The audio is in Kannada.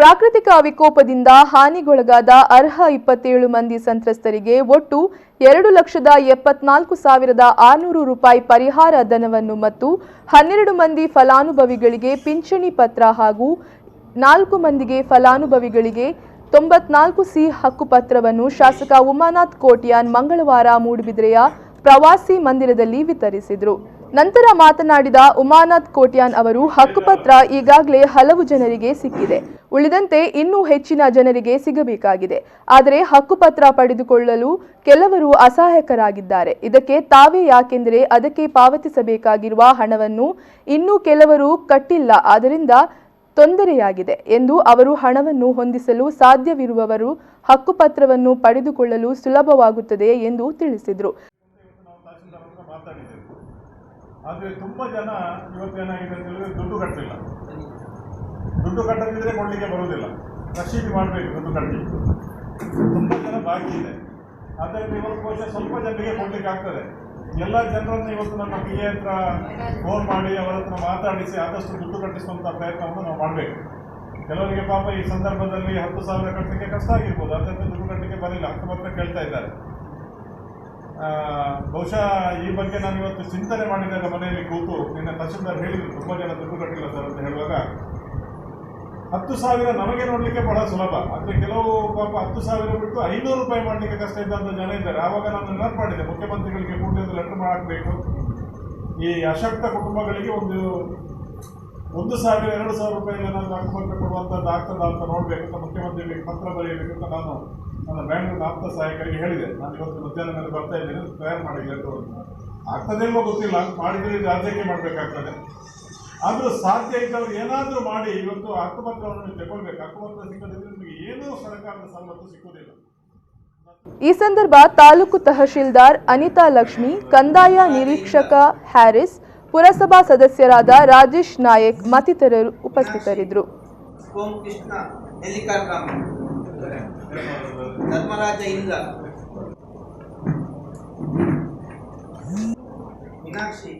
ಪ್ರಾಕೃತಿಕ ವಿಕೋಪದಿಂದ ಹಾನಿಗೊಳಗಾದ ಅರ್ಹ 27 ಮಂದಿ ಸಂತ್ರಸ್ತರಿಗೆ ಒಟ್ಟು 2,74,600 ರೂಪಾಯಿ ಪರಿಹಾರ ಧನವನ್ನು ಮತ್ತು 12 ಮಂದಿ ಫಲಾನುಭವಿಗಳಿಗೆ ಪಿಂಚಣಿ ಪತ್ರ ಹಾಗೂ 4 ಮಂದಿಗೆ ಫಲಾನುಭವಿಗಳಿಗೆ 94ಸಿ ಹಕ್ಕುಪತ್ರವನ್ನು ಶಾಸಕ ಉಮಾನಾಥ್ ಕೋಟ್ಯಾನ್ ಮಂಗಳವಾರ ಮೂಡುಬಿದಿರೆಯ ಪ್ರವಾಸಿ ಮಂದಿರದಲ್ಲಿ ವಿತರಿಸಿದರು। ನಂತರ ಮಾತನಾಡಿದ ಉಮಾನಾಥ್ ಕೋಟ್ಯಾನ್ ಅವರು ಹಕ್ಕುಪತ್ರ ಈಗಾಗಲೇ ಹಲವು ಜನರಿಗೆ ಸಿಕ್ಕಿದೆ, ಉಳಿದಂತೆ ಇನ್ನೂ ಹೆಚ್ಚಿನ ಜನರಿಗೆ ಸಿಗಬೇಕಾಗಿದೆ। ಆದರೆ ಹಕ್ಕುಪತ್ರ ಪಡೆದುಕೊಳ್ಳಲು ಕೆಲವರು ಅಸಹಾಯಕರಾಗಿದ್ದಾರೆ। ಇದಕ್ಕೆ ತಾವೇ ಯಾಕೆಂದರೆ ಅದಕ್ಕೆ ಪಾವತಿಸಬೇಕಾಗಿರುವ ಹಣವನ್ನು ಇನ್ನೂ ಕೆಲವರು ಕಟ್ಟಿಲ್ಲ, ಆದ್ದರಿಂದ ತೊಂದರೆಯಾಗಿದೆ ಎಂದು ಅವರು ಹಣವನ್ನು ಹೊಂದಿಸಲು ಸಾಧ್ಯವಿರುವವರು ಹಕ್ಕುಪತ್ರವನ್ನು ಪಡೆದುಕೊಳ್ಳಲು ಸುಲಭವಾಗುತ್ತದೆ ಎಂದು ತಿಳಿಸಿದರು। ಆದರೆ ತುಂಬ ಜನ ಇವತ್ತೇನಾಗಿದೆ ಅಂತ ಹೇಳಿದ್ರೆ ದುಡ್ಡು ಕಟ್ಟಲಿಲ್ಲ, ದುಡ್ಡು ಕಟ್ಟದಿದ್ದರೆ ಕೊಡಲಿಕ್ಕೆ ಬರುವುದಿಲ್ಲ, ರಸೀದಿ ಮಾಡಬೇಕು ದುಡ್ಡು ಕಟ್ಟಿ, ತುಂಬ ಜನ ಬಾಕಿ ಇದೆ। ಆದ್ದರಿಂದ ಇವತ್ತು ಬಹುಶಃ ಸ್ವಲ್ಪ ಜನರಿಗೆ ಕೊಡಲಿಕ್ಕೆ ಆಗ್ತದೆ। ಎಲ್ಲ ಜನರನ್ನು ಇವತ್ತು ನಮ್ಮ ಪಿ ಎ ಹತ್ರ ಫೋನ್ ಮಾಡಿ ಅವರ ಹತ್ರ ಮಾತಾಡಿಸಿ ಆದಷ್ಟು ದುಡ್ಡು ಕಟ್ಟಿಸುವಂಥ ಪ್ರಯತ್ನವನ್ನು ನಾವು ಮಾಡಬೇಕು। ಕೆಲವರಿಗೆ ಪಾಪ ಈ ಸಂದರ್ಭದಲ್ಲಿ 10,000 ಕಟ್ಟಲಿಕ್ಕೆ ಕಷ್ಟ ಆಗಿರ್ಬೋದು, ಅದರಿಂದ ದುಡ್ಡು ಕಟ್ಟಲಿಕ್ಕೆ ಬರಲಿಲ್ಲ, ಹಕ್ಕುಪತ್ರ ಕೇಳ್ತಾ ಇದ್ದಾರೆ। ಬಹುಶಃ ಈ ಬಗ್ಗೆ ನಾನು ಇವತ್ತು ಚಿಂತನೆ ಮಾಡಿದಾಗ ಮನೆಯಲ್ಲಿ ಕೂತು ನಿನ್ನ ತಹಶೀಲ್ದಾರ್ ಹೇಳಿದರು ತುಂಬ ಜನ ದುಡ್ಡು ಕಟ್ಟಿಲ್ಲ ಸರ್ ಅಂತ ಹೇಳುವಾಗ 10,000 ನಮಗೆ ನೋಡಲಿಕ್ಕೆ ಬಹಳ ಸುಲಭ, ಆದರೆ ಕೆಲವು ಪಾಪ 10,000 ಬಿಟ್ಟು 500 ರೂಪಾಯಿ ಮಾಡಲಿಕ್ಕೆ ಕಷ್ಟ ಇದ್ದಂಥ ಜನ ಇದ್ದಾರೆ। ಆವಾಗ ನಾನು ನೆನಪು ಮಾಡಿದೆ, ಮುಖ್ಯಮಂತ್ರಿಗಳಿಗೆ ಕೂಡಲೇ ಒಂದು ಲೆಟರ್ ಮಾಡಬೇಕು, ಈ ಅಶಕ್ತ ಕುಟುಂಬಗಳಿಗೆ 1,000-2,000 ರೂಪಾಯಿ ಏನಾದರೂ ಹಕ್ಕುಪತ್ರ ಕೊಡುವಂಥದ್ದು ಆಗ್ತದ ಅಂತ ನೋಡಬೇಕು ಅಂತ ಮುಖ್ಯಮಂತ್ರಿಗಳಿಗೆ ಪತ್ರ ಬರೆಯಬೇಕು ಅಂತ ನಾನು ನನ್ನ ಬ್ಯಾಂಗ್ಳೂರಿನ ಆಪ್ತ ಸಹಾಯಕರಿಗೆ ಹೇಳಿದೆ। ನಾನು ಇವತ್ತು ಮಧ್ಯಾಹ್ನ ಮೇಲೆ ಬರ್ತಾ ಇದ್ದೇನೆ, ತಯಾರು ಮಾಡಿ ಲೆಟರ್ ಆಗ್ತದೇನೋ ಗೊತ್ತಿಲ್ಲ, ಮಾಡಿದರೆ ರಾಜ್ಯಕ್ಕೆ ಮಾಡಬೇಕಾಗ್ತದೆ। ಆದರೂ ಸಾಧ್ಯ ಇದ್ದವರು ಏನಾದರೂ ಮಾಡಿ ಇವತ್ತು ಹಕ್ಕುಪತ್ರವನ್ನು ತಗೊಳ್ಬೇಕು, ಹಕ್ಕುಪತ್ರ ಸಿಕ್ಕದಿದ್ದರೆ ನಿಮಗೆ ಏನೂ ಸರ್ಕಾರದ ಸವಲತ್ತು ಸಿಕ್ಕುವುದಿಲ್ಲ। ಈ ಸಂದರ್ಭ ತಾಲೂಕು ತಹಶೀಲ್ದಾರ್ ಅನಿತಾ ಲಕ್ಷ್ಮಿ, ಕಂದಾಯ ನಿರೀಕ್ಷಕ ಹ್ಯಾರಿಸ್, ಪುರಸಭಾ ಸದಸ್ಯರಾದ ರಾಜೇಶ್ ನಾಯಕ್ ಮತ್ತಿತರರು ಉಪಸ್ಥಿತರಿದ್ದರು। ಧರ್ಮರಾಜ ಇಲ್ಲ, ಮೀನಾಕ್ಷಿ